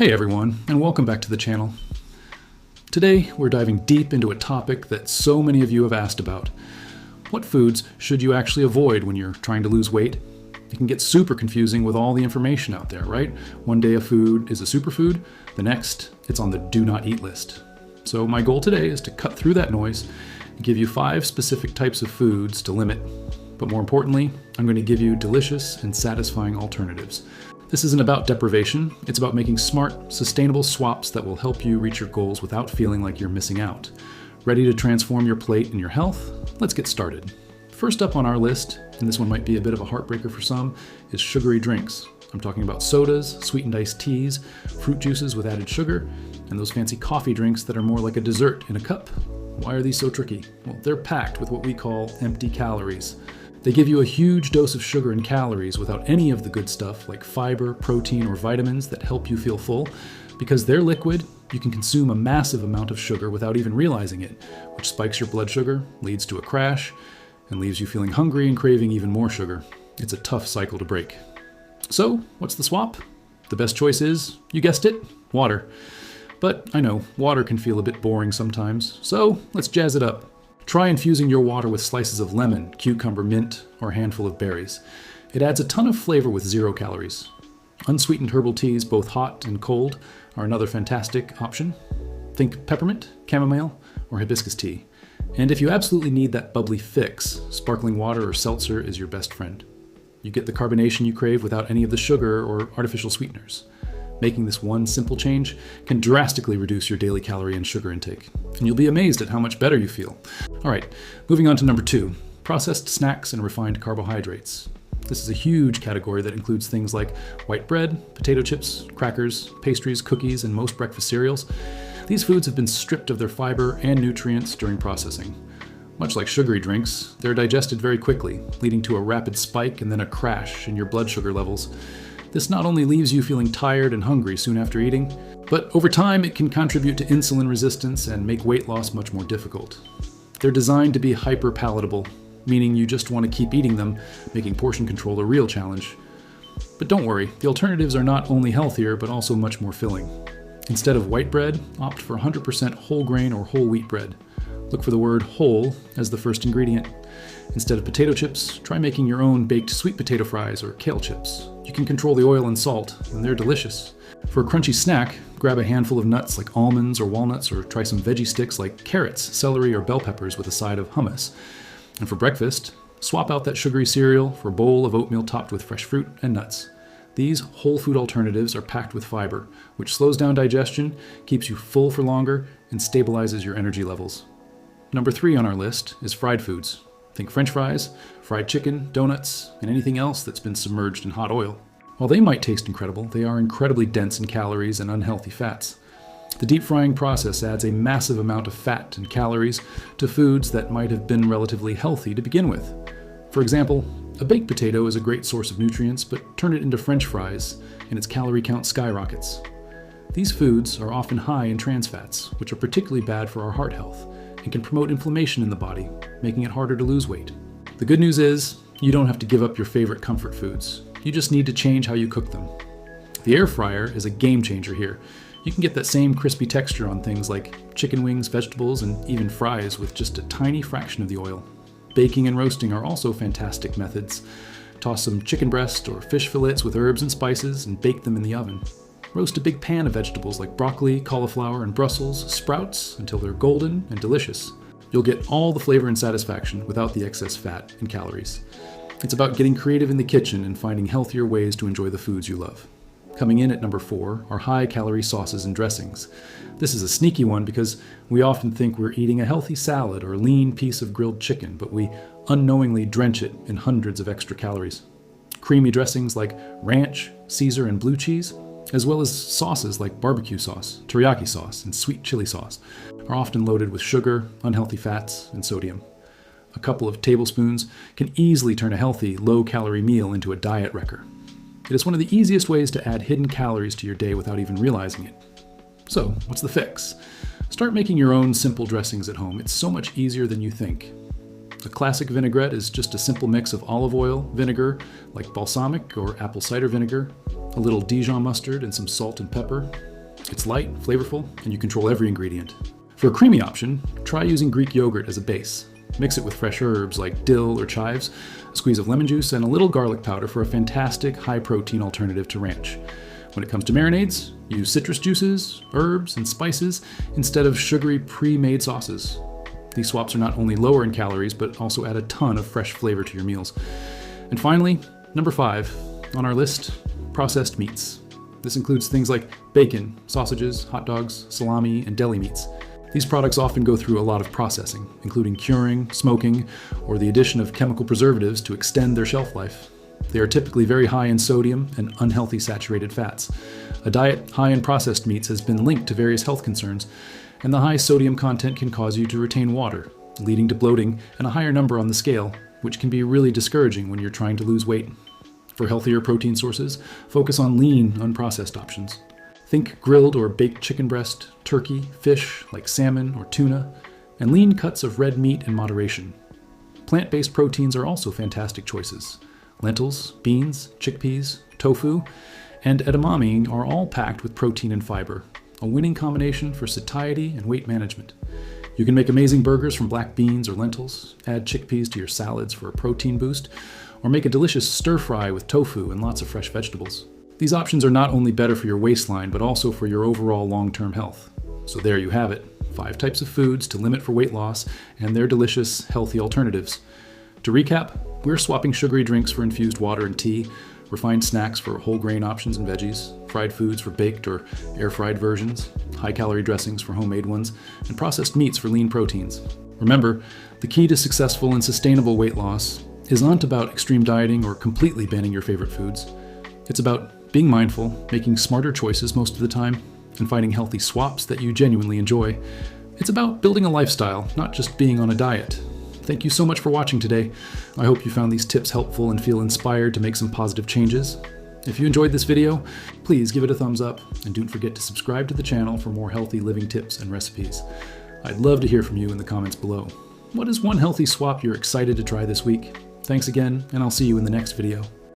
Hey everyone, and welcome back to the channel. Today, we're diving deep into a topic that so many of you have asked about. What foods should you actually avoid when you're trying to lose weight? It can get super confusing with all the information out there, right? One day a food is a superfood, the next, it's on the do not eat list. So my goal today is to cut through that noise and give you 5 specific types of foods to limit. But more importantly, I'm going to give you delicious and satisfying alternatives. This isn't about deprivation, it's about making smart, sustainable swaps that will help you reach your goals without feeling like you're missing out. Ready to transform your plate and your health? Let's get started. First up on our list, and this one might be a bit of a heartbreaker for some, is sugary drinks. I'm talking about sodas, sweetened iced teas, fruit juices with added sugar, and those fancy coffee drinks that are more like a dessert in a cup. Why are these so tricky? Well, they're packed with what we call empty calories. They give you a huge dose of sugar and calories without any of the good stuff like fiber, protein, or vitamins that help you feel full. Because they're liquid, you can consume a massive amount of sugar without even realizing it, which spikes your blood sugar, leads to a crash, and leaves you feeling hungry and craving even more sugar. It's a tough cycle to break. So, what's the swap? The best choice is, you guessed it, water. But I know, water can feel a bit boring sometimes, so let's jazz it up. Try infusing your water with slices of lemon, cucumber, mint, or a handful of berries. It adds a ton of flavor with 0 calories. Unsweetened herbal teas, both hot and cold, are another fantastic option. Think peppermint, chamomile, or hibiscus tea. And if you absolutely need that bubbly fix, sparkling water or seltzer is your best friend. You get the carbonation you crave without any of the sugar or artificial sweeteners. Making this one simple change can drastically reduce your daily calorie and sugar intake, and you'll be amazed at how much better you feel. All right, moving on to number 2, processed snacks and refined carbohydrates. This is a huge category that includes things like white bread, potato chips, crackers, pastries, cookies, and most breakfast cereals. These foods have been stripped of their fiber and nutrients during processing. Much like sugary drinks, they're digested very quickly, leading to a rapid spike and then a crash in your blood sugar levels. This not only leaves you feeling tired and hungry soon after eating, but over time it can contribute to insulin resistance and make weight loss much more difficult. They're designed to be hyper-palatable, meaning you just want to keep eating them, making portion control a real challenge. But don't worry, the alternatives are not only healthier, but also much more filling. Instead of white bread, opt for 100% whole grain or whole wheat bread. Look for the word whole as the first ingredient. Instead of potato chips, try making your own baked sweet potato fries or kale chips. You can control the oil and salt, and they're delicious. For a crunchy snack, grab a handful of nuts like almonds or walnuts, or try some veggie sticks like carrots, celery, or bell peppers with a side of hummus. And for breakfast, swap out that sugary cereal for a bowl of oatmeal topped with fresh fruit and nuts. These whole food alternatives are packed with fiber, which slows down digestion, keeps you full for longer, and stabilizes your energy levels. Number 3 on our list is fried foods. Think French fries, fried chicken, donuts, and anything else that's been submerged in hot oil. While they might taste incredible, they are incredibly dense in calories and unhealthy fats. The deep frying process adds a massive amount of fat and calories to foods that might have been relatively healthy to begin with. For example, a baked potato is a great source of nutrients, but turn it into French fries, and its calorie count skyrockets. These foods are often high in trans fats, which are particularly bad for our heart health, and can promote inflammation in the body, making it harder to lose weight. The good news is, you don't have to give up your favorite comfort foods. You just need to change how you cook them. The air fryer is a game changer here. You can get that same crispy texture on things like chicken wings, vegetables, and even fries with just a tiny fraction of the oil. Baking and roasting are also fantastic methods. Toss some chicken breast or fish fillets with herbs and spices and bake them in the oven. Roast a big pan of vegetables like broccoli, cauliflower, and Brussels sprouts until they're golden and delicious. You'll get all the flavor and satisfaction without the excess fat and calories. It's about getting creative in the kitchen and finding healthier ways to enjoy the foods you love. Coming in at number 4 are high-calorie sauces and dressings. This is a sneaky one because we often think we're eating a healthy salad or a lean piece of grilled chicken, but we unknowingly drench it in hundreds of extra calories. Creamy dressings like ranch, Caesar, and blue cheese, as well as sauces like barbecue sauce, teriyaki sauce, and sweet chili sauce, are often loaded with sugar, unhealthy fats, and sodium. A couple of tablespoons can easily turn a healthy, low-calorie meal into a diet wrecker. It is one of the easiest ways to add hidden calories to your day without even realizing it. So, what's the fix? Start making your own simple dressings at home. It's so much easier than you think. A classic vinaigrette is just a simple mix of olive oil, vinegar, like balsamic or apple cider vinegar, a little Dijon mustard, and some salt and pepper. It's light, flavorful, and you control every ingredient. For a creamy option, try using Greek yogurt as a base. Mix it with fresh herbs like dill or chives, a squeeze of lemon juice, and a little garlic powder for a fantastic high-protein alternative to ranch. When it comes to marinades, use citrus juices, herbs, and spices instead of sugary pre-made sauces. These swaps are not only lower in calories, but also add a ton of fresh flavor to your meals. And finally, number 5 on our list, processed meats. This includes things like bacon, sausages, hot dogs, salami, and deli meats. These products often go through a lot of processing, including curing, smoking, or the addition of chemical preservatives to extend their shelf life. They are typically very high in sodium and unhealthy saturated fats. A diet high in processed meats has been linked to various health concerns, and the high sodium content can cause you to retain water, leading to bloating and a higher number on the scale, which can be really discouraging when you're trying to lose weight. For healthier protein sources, focus on lean, unprocessed options. Think grilled or baked chicken breast, turkey, fish like salmon or tuna, and lean cuts of red meat in moderation. Plant-based proteins are also fantastic choices. Lentils, beans, chickpeas, tofu, and edamame are all packed with protein and fiber, a winning combination for satiety and weight management. You can make amazing burgers from black beans or lentils, add chickpeas to your salads for a protein boost, or make a delicious stir-fry with tofu and lots of fresh vegetables. These options are not only better for your waistline, but also for your overall long-term health. So there you have it, 5 types of foods to limit for weight loss and their delicious, healthy alternatives. To recap, we're swapping sugary drinks for infused water and tea, refined snacks for whole grain options and veggies, fried foods for baked or air-fried versions, high-calorie dressings for homemade ones, and processed meats for lean proteins. Remember, the key to successful and sustainable weight loss isn't about extreme dieting or completely banning your favorite foods. It's about being mindful, making smarter choices most of the time, and finding healthy swaps that you genuinely enjoy. It's about building a lifestyle, not just being on a diet. Thank you so much for watching today. I hope you found these tips helpful and feel inspired to make some positive changes. If you enjoyed this video, please give it a thumbs up and don't forget to subscribe to the channel for more healthy living tips and recipes. I'd love to hear from you in the comments below. What is one healthy swap you're excited to try this week? Thanks again, and I'll see you in the next video.